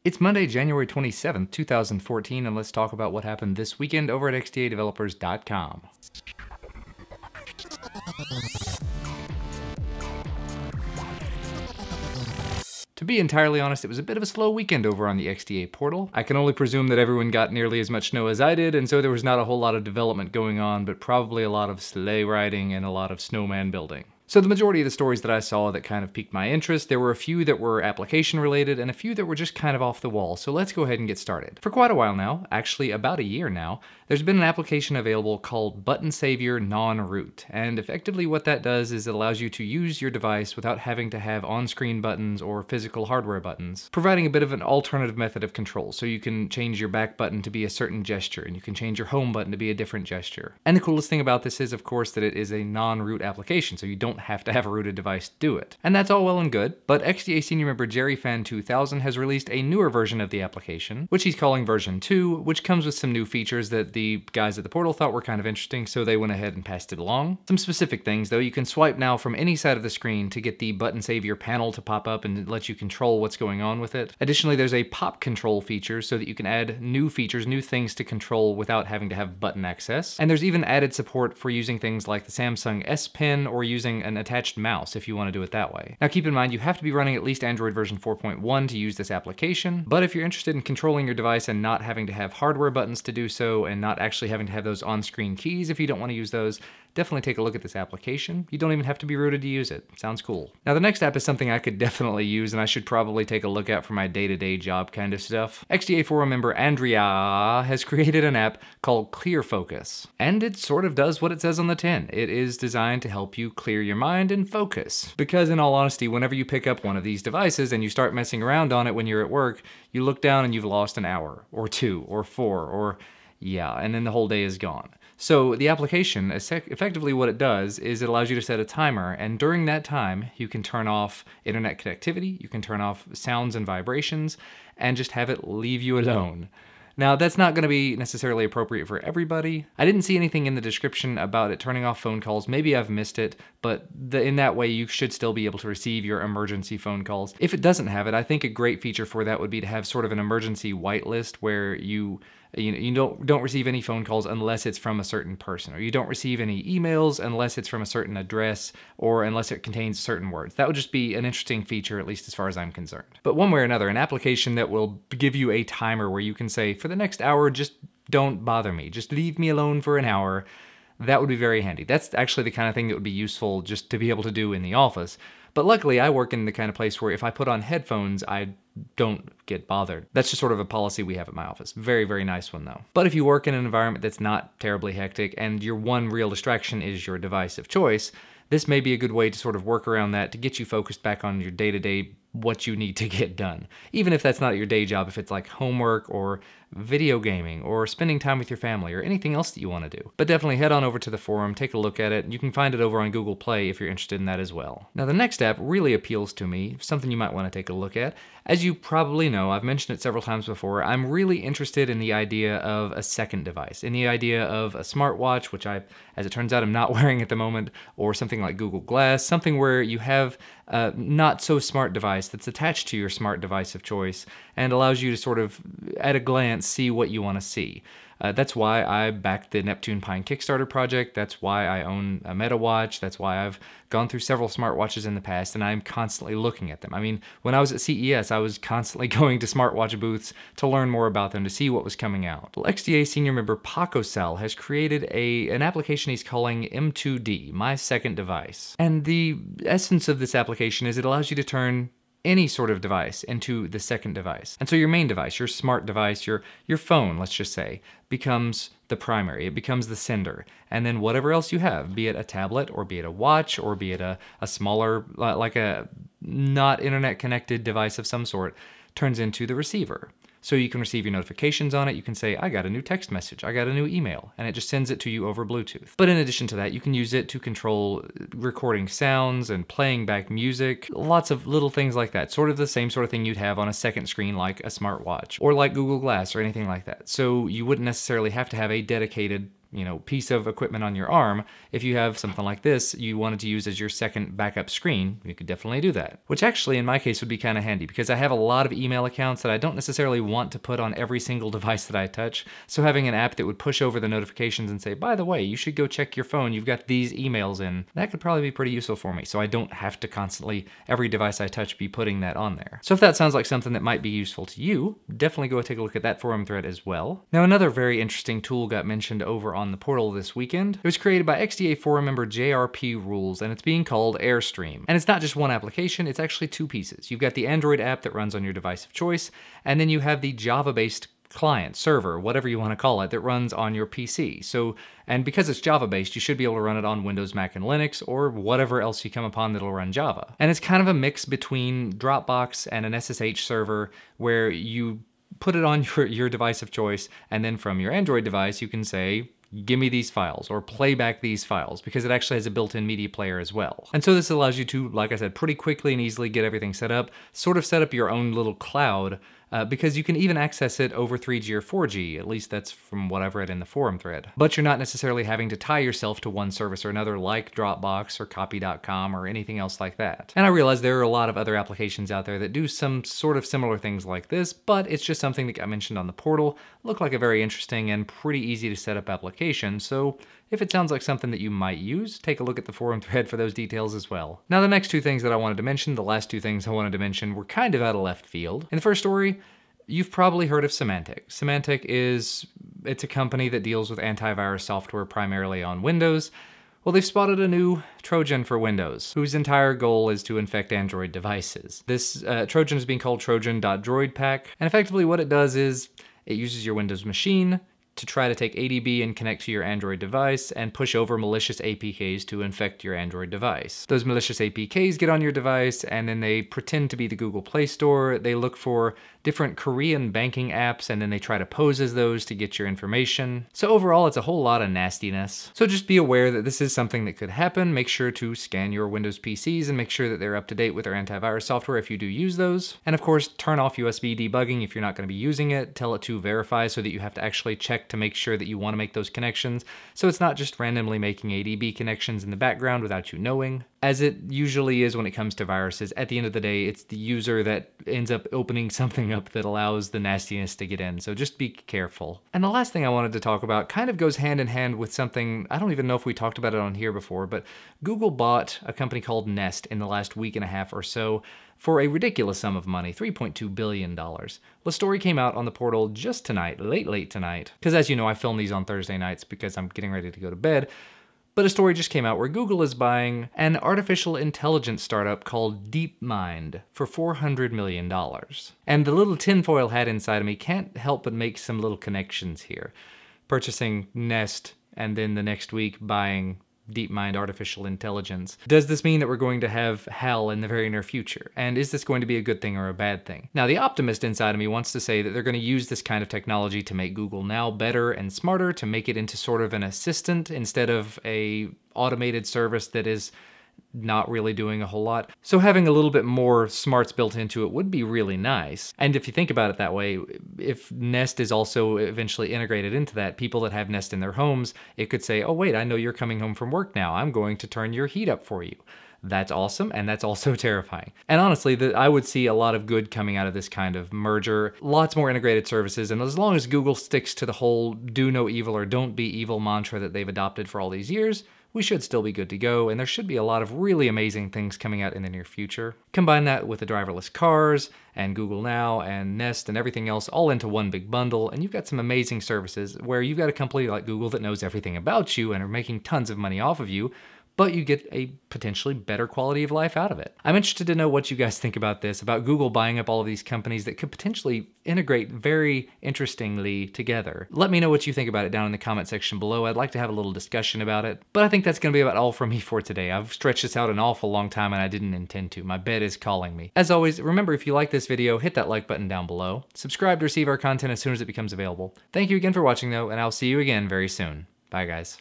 It's Monday, January 27th, 2014, and let's talk about what happened this weekend over at xdadevelopers.com. To be entirely honest, it was a bit of a slow weekend over on the XDA portal. I can only presume that everyone got nearly as much snow as I did, and so there was not a whole lot of development going on, but probably a lot of sleigh riding and a lot of snowman building. So the majority of the stories that I saw that kind of piqued my interest, there were a few that were application related and a few that were just kind of off the wall, so let's go ahead and get started. For quite a while now, actually about a year now, there's been an application available called Button Savior Non-Root, and effectively what that does is it allows you to use your device without having to have on-screen buttons or physical hardware buttons, providing a bit of an alternative method of control, so you can change your back button to be a certain gesture, and you can change your home button to be a different gesture. And the coolest thing about this is, of course, that it is a non-root application, so you don't have to have a rooted device do it. And that's all well and good, but XDA senior member JerryFan2000 has released a newer version of the application, which he's calling version 2, which comes with some new features that the guys at the portal thought were kind of interesting, so they went ahead and passed it along. Some specific things though: you can swipe now from any side of the screen to get the Button Savior panel to pop up and let you control what's going on with it. Additionally, there's a pop control feature so that you can add new features, new things to control without having to have button access. And there's even added support for using things like the Samsung S Pen or using an attached mouse if you want to do it that way. Now keep in mind, you have to be running at least Android version 4.1 to use this application, but if you're interested in controlling your device and not having to have hardware buttons to do so, and not actually having to have those on-screen keys if you don't want to use those, definitely take a look at this application. You don't even have to be rooted to use it. Sounds cool. Now the next app is something I could definitely use and I should probably take a look at for my day-to-day job kind of stuff. XDA forum member Andrea has created an app called Clear Focus, and it sort of does what it says on the tin. It is designed to help you clear your mind and focus. Because in all honesty, whenever you pick up one of these devices and you start messing around on it when you're at work, you look down and you've lost an hour or 2 or 4 or yeah, and then the whole day is gone. So the application, effectively what it does is it allows you to set a timer, and during that time you can turn off internet connectivity, you can turn off sounds and vibrations, and just have it leave you alone. Now that's not going to be necessarily appropriate for everybody. I didn't see anything in the description about it turning off phone calls. Maybe I've missed it, but in that way you should still be able to receive your emergency phone calls. If it doesn't have it, I think a great feature for that would be to have sort of an emergency whitelist where you don't receive any phone calls unless it's from a certain person, or you don't receive any emails unless it's from a certain address, or unless it contains certain words. That would just be an interesting feature, at least as far as I'm concerned. But one way or another, an application that will give you a timer where you can say, for the next hour, just don't bother me, just leave me alone for an hour, that would be very handy. That's actually the kind of thing that would be useful just to be able to do in the office. But luckily, I work in the kind of place where if I put on headphones, I don't get bothered. That's just sort of a policy we have at my office. Very, very nice one though. But if you work in an environment that's not terribly hectic and your one real distraction is your device of choice, this may be a good way to sort of work around that to get you focused back on your day-to-day what you need to get done. Even if that's not your day job, if it's like homework or video gaming or spending time with your family or anything else that you want to do. But definitely head on over to the forum, take a look at it. You can find it over on Google Play if you're interested in that as well. Now the next app really appeals to me, something you might want to take a look at. As you probably know, I've mentioned it several times before, I'm really interested in the idea of a second device, in the idea of a smartwatch, which I, as it turns out, I'm not wearing at the moment, or something like Google Glass, something where you have a not so smart device that's attached to your smart device of choice and allows you to sort of, at a glance, see what you want to see. That's why I backed the Neptune Pine Kickstarter project. That's why I own a Meta Watch. That's why I've gone through several smartwatches in the past, and I'm constantly looking at them. I mean, when I was at CES, I was constantly going to smartwatch booths to learn more about them, to see what was coming out. Well, XDA senior member Paco Sal has created an application he's calling M2D, My Second Device. And the essence of this application is it allows you to turn any sort of device into the second device. And so your main device, your smart device, your phone, let's just say, becomes the primary. It becomes the sender. And then whatever else you have, be it a tablet or be it a watch or be it a smaller, like a not internet connected device of some sort, turns into the receiver. So you can receive your notifications on it. You can say, I got a new text message, I got a new email, and it just sends it to you over Bluetooth. But in addition to that, you can use it to control recording sounds and playing back music, lots of little things like that. Sort of the same sort of thing you'd have on a second screen like a smartwatch or like Google Glass or anything like that. So you wouldn't necessarily have to have a dedicated piece of equipment on your arm, if you have something like this you wanted to use as your second backup screen, you could definitely do that. Which actually in my case would be kind of handy because I have a lot of email accounts that I don't necessarily want to put on every single device that I touch. So having an app that would push over the notifications and say, by the way, you should go check your phone, you've got these emails in, that could probably be pretty useful for me. So I don't have to constantly, every device I touch, be putting that on there. So if that sounds like something that might be useful to you, definitely go take a look at that forum thread as well. Now another very interesting tool got mentioned over on the portal this weekend. It was created by XDA forum member JRP Rules, and it's being called Airstream. And it's not just one application, it's actually two pieces. You've got the Android app that runs on your device of choice, and then you have the Java-based client, server, whatever you want to call it, that runs on your PC. So, and because it's Java-based, you should be able to run it on Windows, Mac, and Linux, or whatever else you come upon that'll run Java. And it's kind of a mix between Dropbox and an SSH server where you put it on your device of choice, and then from your Android device, you can say, give me these files or play back these files, because it actually has a built-in media player as well. And so this allows you to, like I said, pretty quickly and easily get everything set up, sort of set up your own little cloud, because you can even access it over 3G or 4G, at least that's from what I've read in the forum thread. But you're not necessarily having to tie yourself to one service or another like Dropbox or Copy.com or anything else like that. And I realize there are a lot of other applications out there that do some sort of similar things like this, but it's just something that got mentioned on the portal. Looked like a very interesting and pretty easy to set up application, so if it sounds like something that you might use, take a look at the forum thread for those details as well. Now the next two things that I wanted to mention, the last two things I wanted to mention, were kind of out of left field. In the first story, you've probably heard of Symantec. Symantec it's a company that deals with antivirus software primarily on Windows. Well, they've spotted a new Trojan for Windows, whose entire goal is to infect Android devices. This Trojan is being called Trojan.DroidPack, and effectively what it does is it uses your Windows machine to try to take ADB and connect to your Android device and push over malicious APKs to infect your Android device. Those malicious APKs get on your device and then they pretend to be the Google Play Store. They look for different Korean banking apps and then they try to pose as those to get your information. So overall, it's a whole lot of nastiness. So just be aware that this is something that could happen. Make sure to scan your Windows PCs and make sure that they're up to date with their antivirus software if you do use those. And of course, turn off USB debugging if you're not going to be using it. Tell it to verify so that you have to actually check to make sure that you want to make those connections. So it's not just randomly making ADB connections in the background without you knowing. As it usually is when it comes to viruses, at the end of the day, it's the user that ends up opening something up that allows the nastiness to get in, so just be careful. And the last thing I wanted to talk about kind of goes hand in hand with something, I don't even know if we talked about it on here before, but Google bought a company called Nest in the last week and a half or so for a ridiculous sum of money, $3.2 billion. The story came out on the portal just tonight, late tonight, because as you know, I film these on Thursday nights because I'm getting ready to go to bed. But a story just came out where Google is buying an artificial intelligence startup called DeepMind for $400 million. And the little tinfoil hat inside of me can't help but make some little connections here. Purchasing Nest and then the next week buying DeepMind artificial intelligence. Does this mean that we're going to have HAL in the very near future? And is this going to be a good thing or a bad thing? Now, the optimist inside of me wants to say that they're going to use this kind of technology to make Google now better and smarter, to make it into sort of an assistant instead of a automated service that is not really doing a whole lot. So having a little bit more smarts built into it would be really nice. And if you think about it that way, if Nest is also eventually integrated into that, people that have Nest in their homes, it could say, oh wait, I know you're coming home from work now. I'm going to turn your heat up for you. That's awesome, and that's also terrifying. And honestly, I would see a lot of good coming out of this kind of merger. Lots more integrated services, and as long as Google sticks to the whole do no evil or don't be evil mantra that they've adopted for all these years, we should still be good to go, and there should be a lot of really amazing things coming out in the near future. Combine that with the driverless cars, and Google Now, and Nest, and everything else all into one big bundle, and you've got some amazing services where you've got a company like Google that knows everything about you and are making tons of money off of you, but you get a potentially better quality of life out of it. I'm interested to know what you guys think about this, about Google buying up all of these companies that could potentially integrate very interestingly together. Let me know what you think about it down in the comment section below. I'd like to have a little discussion about it, but I think that's gonna be about all from me for today. I've stretched this out an awful long time and I didn't intend to. My bed is calling me. As always, remember if you like this video, hit that like button down below. Subscribe to receive our content as soon as it becomes available. Thank you again for watching though, and I'll see you again very soon. Bye guys.